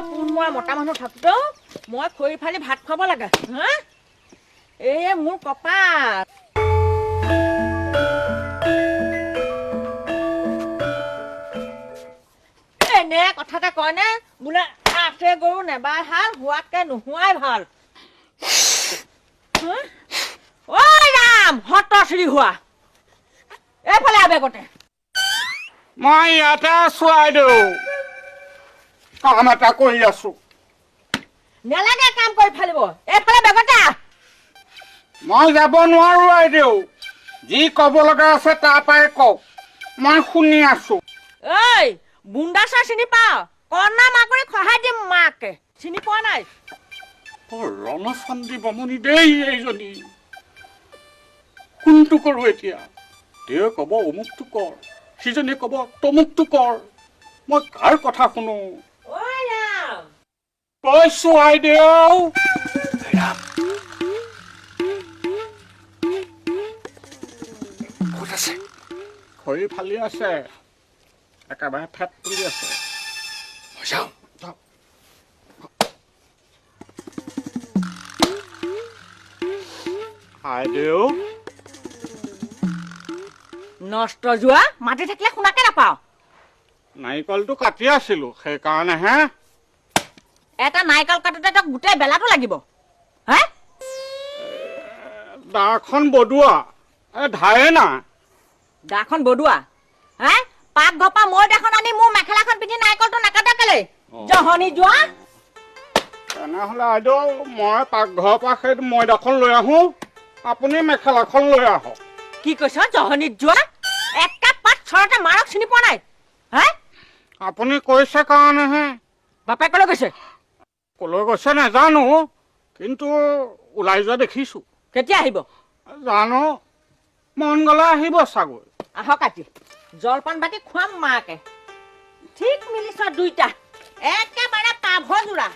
পোন মৰা মতা মানুহ থাকোঁতেও মই খৰি ফালি ভাত খুৱাব লাগে হা এই মোৰ কপাল এনে কথা এটা কয় নে বোলে আছে গৰু নেবাই ভাল হোৱাতকে নোহোৱাই ভাল ঐ ৰাম হতশ্ৰী হোৱা এইফালে আবেগতে মই ইয়াতে আছো আইদেউ কাম এটা কৰি আছো নেলাগে কাম কৰি ফালিব এইফালে বেগতে মই যাব নোৱাৰো আইদেউ যি কব লগা আছে তাৰ পৰাই কওক মই শুনি আছো ঐ বুন্দাচা চিনি পাও কণা মাকৰি সহায় দিম মাকে চিনি পোৱা নাই ৰণচন্দী বমনি দেই এইজনী কোনটো কৰো এতিয়া তেওঁ কব অমুকটো কৰ সিজনীয়ে কব তমুকটো কৰ মই কাৰ কথা শুনো কৈছো আইদেউ ক'ত আছে খৰি ফালি আছে একেবাৰে ফেট তুলি আছে আইদেউ নষ্ট যোৱা মাটি থাকিলে শুনাকে নাপাও নাৰিকলটো কাটি আছিলো সেইকাৰণেহে এটা নাৰিকল কাটোতে তক গোটেই বেলাটো লাগিব হে দাখন বদুৱা ধাৰে না দাখন বদুৱা হে পাকঘৰ পৰা মই দাখন আনি মোৰ মেখেলাখন পিন্ধি নাৰিকলটো নাকাটা কেলে জহনি যোৱা তেনেহ'লে আইদেউ মই পাকঘৰৰ পৰা সেই ময়দাখন লৈ আহো আপুনি মেখেলাখন লৈ আহক কি কৈছ জহনিত যোৱা একা পাত চৰতে মাৰক চিনি পোৱা নাই হে আপুনি কৈছে কাৰণেহে বাপেক কলৈ গৈছে কলৈ গৈছে নাজানো কিন্তু ওলাই যোৱা দেখিছো কেতিয়া আহিব জানো মন গ'লে আহিব চাগৈ আহক কাটি জলপান বাটি খুৱাম মাকে ঠিক মিলিছ দুইটা একেবাৰে পাভ যোৰা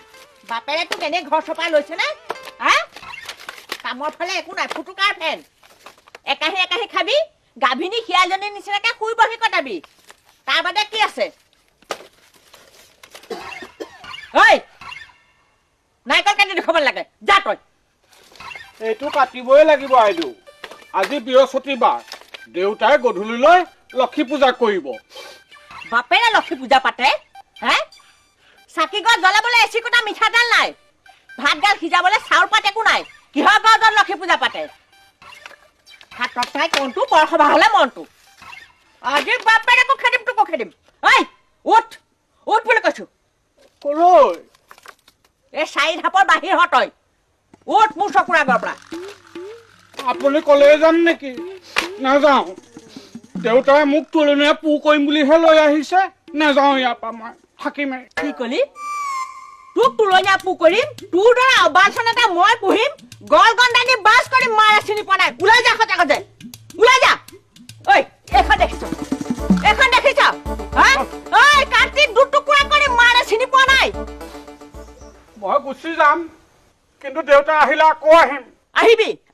বাপেৰে তোক এনে ঘৰ চপাই লৈছে নে হা কামৰ ফালে একো নাই ফুটুকাৰ ফেন একাহি একাহি খাবি গাভিনী শিয়ালজনীৰ নিচিনাকে শুই বহি কটাবি তাৰ বাদে কি আছে ঐ নাৰিকল কাটি দেখুৱাব লাগে যা তই এইটো কাটিবই লাগিব আইদেউ আজি বৃহস্পতিবাৰ দেউতাই গধূলিলৈ লক্ষী পূজা কৰিব বাপেৰে লক্ষী পূজা পাতে হে চাকি গছ জ্বলাবলৈ এচি কটা মিঠাতেল নাই ভাত গাল সিজাবলৈ চাউল পাত একো নাই কিহৰ গছত লক্ষী পূজা পাতে হাতত চাই কোনটো বৰসভা হলে মনটো আজি বাপেৰেকো খেদিম তোকো খেদিম ঐ উঠ উঠ বুলি কৈছো কলৈ এই চাৰি ধাপৰ বাহিৰ হতই উঠ মোৰ চকুৰ আগৰ পৰা আপুনি কলৈ যাম নেকি নাযাওঁ দেউতাই মোক তুলনীয়া পু কৰিম বুলিহে লৈ আহিছে নাযাওঁ ইয়াৰ পৰা মই থাকিমেই কি কলি তোক তুলনীয়া পু কৰিম তোৰ দৰে অবাঞ্চন এটা মই পুহিম গল গন্দানি বাছ কৰিম মাৰে চিনি পোৱা নাই ওলাই যা সঁচাকতে ওলাই যা ঐ এখন দেখিছ হা ঐ কাটি দুটুকুৰা কৰি মাৰে চিনি পোৱা নাই মই গুচি যাম কিন্তু দেউতা আহিলে আকৌ আহিম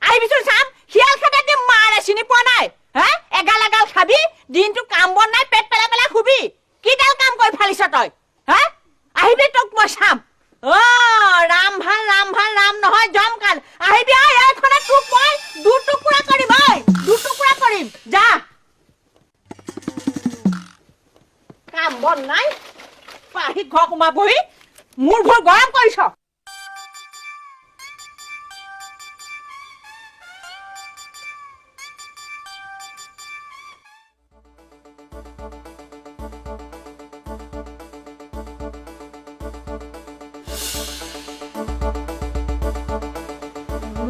আহিবিচোন চাম শিয়াল খেদা দি মাৰে চিনি পোৱা নাই হা এগাল এগাল খাবি দিনটো কাম বন নাই পেট পেলাই পেলাই শুবি কিডাল কাম কৰি ফালিছ তই হা আহিবি তোক মই চাম ৰাম ভাল ৰাম নহয় জমকাল আহিবি এইখনে তোক মই দুটুকুৰা কৰিম যা কাম বন নাই পাহি ঘৰ সোমাবহি মোৰ ভৰ গৰম কৰিছ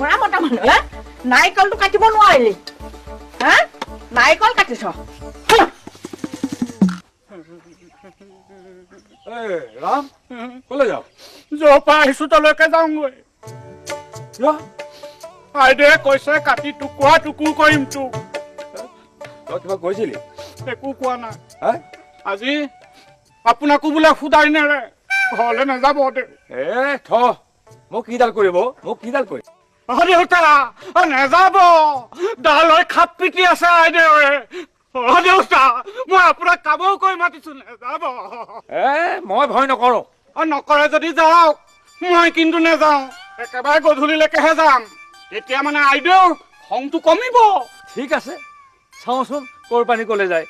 মৰা মতা মানুহ নাৰিকলটো কাটিব নোৱাৰিলি হা নাৰিকল কাটিছ ৰাম কলৈ যাওঁ য'ৰ পৰা আহিছো তালৈকে যাওঁগৈ আইদেউয়ে কৈছে কাটি টুকুৰা টুকুৰ কৰিম তোক তই কিবা কৈছিলি একো কোৱা নাই হা আজি আপোনাকো বোলে সুদাই নেৰে ঘৰলৈ নাযাব দে মোক কিডাল কৰিব দেউতা নেযাব ডাল হৈ খাপ পিটি আছে আইদেউয়ে দেউতা মই আপোনাক কামও কৰি মাতিছো নেযাব মই ভয় নকৰো নকৰে যদি যাওক, মই কিন্তু নেযাওঁ। একেবাৰে গধূলিলৈকেহে যাম। তেতিয়া মানে আইদেউৰ খংটো কমিব। ঠিক আছে, চাওঁচোন ক'ৰ পানী ক'লে যায়।